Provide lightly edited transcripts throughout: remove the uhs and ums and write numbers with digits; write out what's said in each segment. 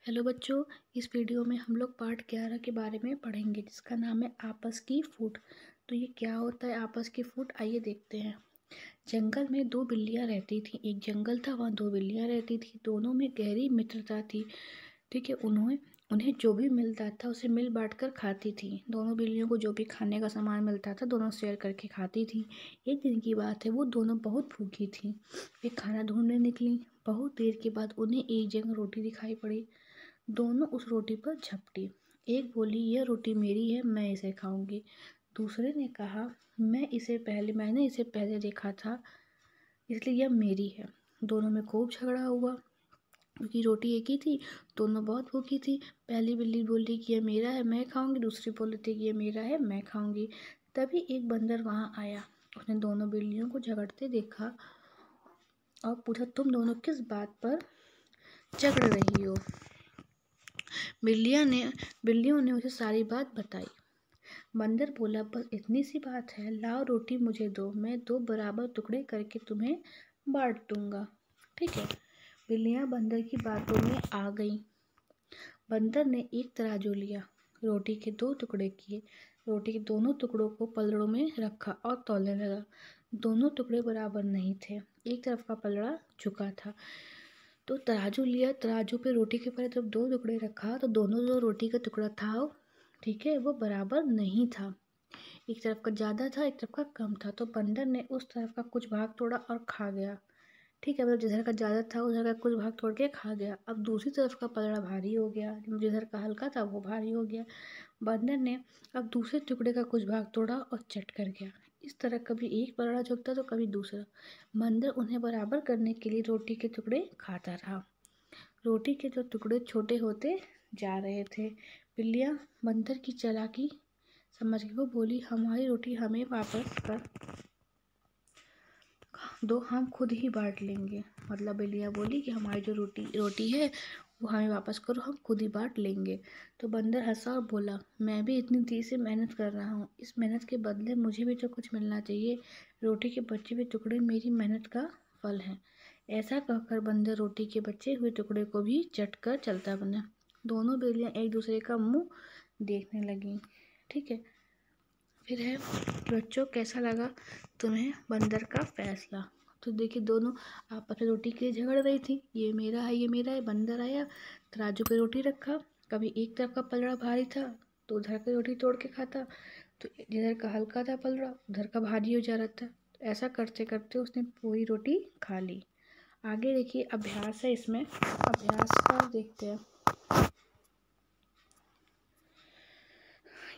Hello बच्चों, इस video में हम लोग पार्ट 11 के बारे में पढ़ेंगे जिसका नाम है आपस की फूट। तो ये क्या होता है आपस की फूट, आइए देखते हैं। जंगल में दो बिल्लियां रहती थी। एक जंगल था, वहाँ दो बिल्लियां रहती थी। दोनों में गहरी मित्रता थी। ठीक है, उन्हें जो भी मिलता था उसे मिल बांट कर खाती थी। दोनों बिल्लियों को जो भी खाने का सामान मिलता था दोनों शेयर करके खाती थी। एक दिन की बात है, वो दोनों बहुत भूखी थी। वे खाना ढूंढने निकली। बहुत देर के बाद उन्हें एक जगह रोटी दिखाई पड़ी। दोनों उस रोटी पर झपटी। एक बोली, यह रोटी मेरी है, मैं इसे खाऊंगी। दूसरे ने कहा, मैंने इसे पहले देखा था, इसलिए यह मेरी है। दोनों में खूब झगड़ा हुआ क्योंकि रोटी एक ही थी। दोनों बहुत भूखी थी। पहली बिल्ली बोली कि यह मेरा है, मैं खाऊंगी। दूसरी बोली थी कि यह मेरा है, मैं खाऊंगी। तभी एक बंदर वहां आया। उसने दोनों बिल्लियों को झगड़ते देखा और पूछा, तुम दोनों किस बात पर झगड़ रही हो? बिल्लियों ने उसे सारी बात बताई। बंदर बोला, बस इतनी सी बात है, लाओ रोटी मुझे दो, मैं दो बराबर टुकड़े करके तुम्हें बांट दूंगा। ठीक है, बिल्लियां बंदर की बातों में आ गईं। बंदर ने एक तराजू लिया, रोटी के दो टुकड़े किए, रोटी के दोनों टुकड़ों को पलड़ों में रखा और तौलने लगा। दोनों टुकड़े बराबर नहीं थे, एक तरफ का पलड़ा झुका था। तो तराजू लिया, तराजू पे रोटी के पहले जब दो टुकड़े रखा तो दोनों जो रोटी का टुकड़ा था, ठीक है, वो बराबर नहीं था। एक तरफ का ज़्यादा था, एक तरफ का कम था। तो बंदर ने उस तरफ का कुछ भाग तोड़ा और खा गया। ठीक है, मतलब जिधर का ज़्यादा था उधर का कुछ भाग तोड़ के खा गया। अब दूसरी तरफ का पलड़ा भारी हो गया, जिधर का हल्का था वो भारी हो गया। बंदर ने अब दूसरे टुकड़े का कुछ भाग तोड़ा और चट कर गया। इस तरह कभी एक पलड़ा झुकता तो कभी दूसरा। बंदर उन्हें बराबर करने के लिए रोटी के टुकड़े खाता रहा। रोटी के जो टुकड़े छोटे होते जा रहे थे। बिल्लियाँ बंदर की चालाकी समझ के वो बोली, हमारी रोटी हमें वापस कर दो, हम खुद ही बांट लेंगे। मतलब बिल्लियाँ बोली कि हमारी जो रोटी है वो हमें वापस करो, हम खुद ही बांट लेंगे। तो बंदर हंसा और बोला, मैं भी इतनी देर से मेहनत कर रहा हूँ, इस मेहनत के बदले मुझे भी तो कुछ मिलना चाहिए। रोटी के बचे हुए टुकड़े मेरी मेहनत का फल हैं। ऐसा कहकर बंदर रोटी के बचे हुए टुकड़े को भी चट कर चलता बना। दोनों बिल्लियाँ एक दूसरे का मुंह देखने लगीं। ठीक है, फिर है बच्चों, कैसा लगा तुम्हें बंदर का फैसला? तो देखिए, दोनों आपस में रोटी के लिए झगड़ रही थी, ये मेरा है, ये मेरा है। बंदर आया, तराजू पे रोटी रखा, कभी एक तरफ का पलड़ा भारी था तो उधर की रोटी तोड़ के खाता, तो जिधर का हल्का था पलड़ा उधर का भारी हो जा रहा था। तो ऐसा करते करते उसने पूरी रोटी खा ली। आगे देखिए, अभ्यास है इसमें, अभ्यास का देखते हैं।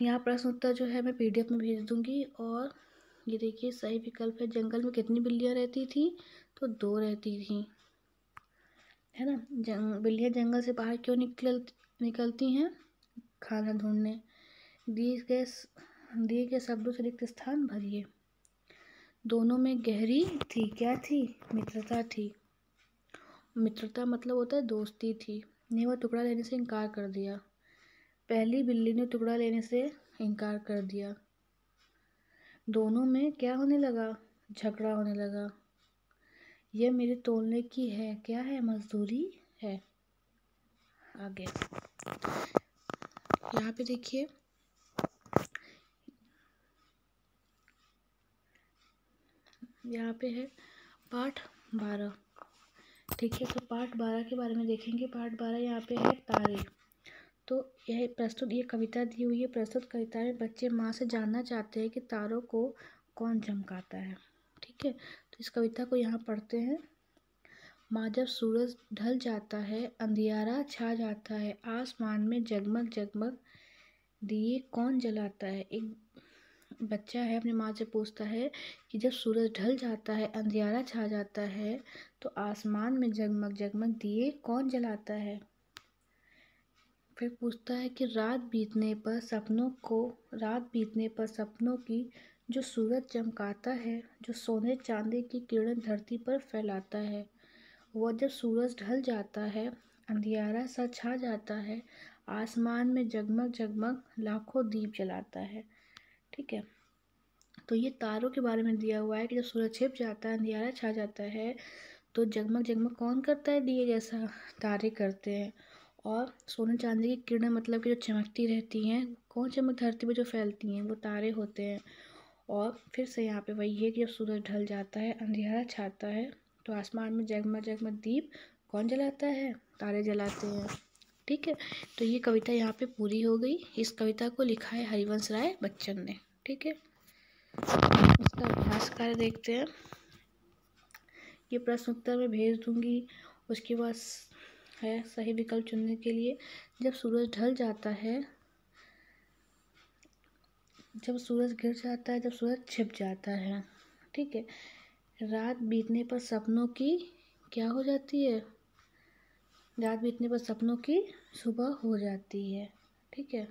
यहाँ प्रश्न उत्तर जो है मैं PDF में भेज दूंगी। और ये देखिए, सही विकल्प है। जंगल में कितनी बिल्लियाँ रहती थी? तो दो रहती थी, है ना। बिल्लियाँ जंगल से बाहर क्यों निकलती हैं? खाना ढूंढने। दिए गए शब्दों से रिक्त स्थान भरिए। दोनों में गहरी थी, क्या थी? मित्रता थी। मित्रता मतलब होता है दोस्ती थी। ने वह टुकड़ा लेने से इनकार कर दिया। पहली बिल्ली ने टुकड़ा लेने से इनकार कर दिया। दोनों में क्या होने लगा? झगड़ा होने लगा। यह मेरे तोलने की है, क्या है? मजदूरी है। आगे यहाँ पे देखिए, यहाँ पे है पाठ 12। ठीक है, तो पाठ 12 के बारे में देखेंगे। पाठ 12 यहाँ पे है तारे। तो ये कविता दी हुई है। प्रस्तुत कविता में बच्चे माँ से जानना चाहते हैं कि तारों को कौन चमकाता है। ठीक है, तो इस कविता को यहाँ पढ़ते हैं। माँ, जब सूरज ढल जाता है, अंधियारा छा जाता है, आसमान में जगमग जगमग दिए कौन जलाता है? एक बच्चा है, अपनी माँ से पूछता है कि जब सूरज ढल जाता है, अंधियारा छा जाता है, तो आसमान में जगमग जगमग दिए कौन जलाता है? फिर पूछता है कि रात बीतने पर सपनों की जो सूरज चमकाता है, जो सोने चांदी की किरण धरती पर फैलाता है, वह जब सूरज ढल जाता है, अंधियारा सा छा जाता है, आसमान में जगमग जगमग लाखों दीप जलाता है। ठीक है, तो ये तारों के बारे में दिया हुआ है कि जब सूरज छिप जाता है, अंधियारा छा जाता है, तो जगमग जगमग कौन करता है? दिए जैसा तारे करते हैं। और सोने चांदी की किरणें मतलब कि जो चमकती रहती हैं, कौन चमक धरती पे जो फैलती हैं वो तारे होते हैं। और फिर से यहाँ पे वही है कि जब सूरज ढल जाता है, अंधेरा छाता है, तो आसमान में जगमग जगमग दीप कौन जलाता है? तारे जलाते हैं। ठीक है, तो ये कविता यहाँ पे पूरी हो गई। इस कविता को लिखा है हरिवंश राय बच्चन ने। ठीक है, इसका अभ्यास कार्य देखते हैं। ये प्रश्न उत्तर में भेज दूंगी। उसके बाद है सही विकल्प चुनने के लिए। जब सूरज ढल जाता है, जब सूरज गिर जाता है, जब सूरज छिप जाता है। ठीक है, रात बीतने पर सपनों की क्या हो जाती है? रात बीतने पर सपनों की सुबह हो जाती है। ठीक है,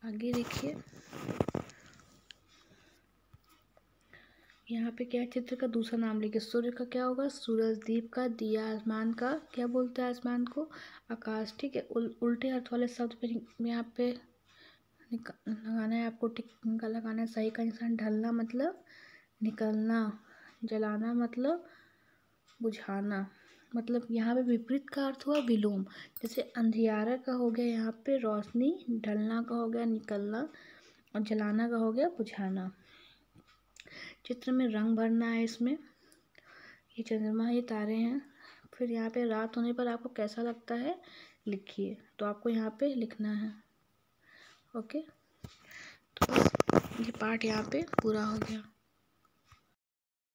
आगे देखिए। यहाँ पे क्या है? चित्र का दूसरा नाम लिखिए। सूर्य का क्या होगा? सूरज। दीप का दिया। आसमान का क्या बोलते हैं? आसमान को आकाश। ठीक है, उल्टे अर्थ वाले शब्द पे यहाँ पे लगाना है आपको, टिक्का लगाना है। सही का निशान। ढलना मतलब निकलना, जलाना मतलब बुझाना। मतलब यहाँ पे विपरीत का अर्थ हुआ विलोम। जैसे अंधियारा का हो गया यहाँ पे रोशनी, ढलना का हो गया निकलना, और जलाना का हो गया बुझाना। चित्र में रंग भरना है इसमें। ये चंद्रमा, ये तारे हैं। फिर यहाँ पे रात होने पर आपको कैसा लगता है लिखिए। तो आपको यहाँ पे लिखना है। ओके, तो बस ये पार्ट यहाँ पे पूरा हो गया।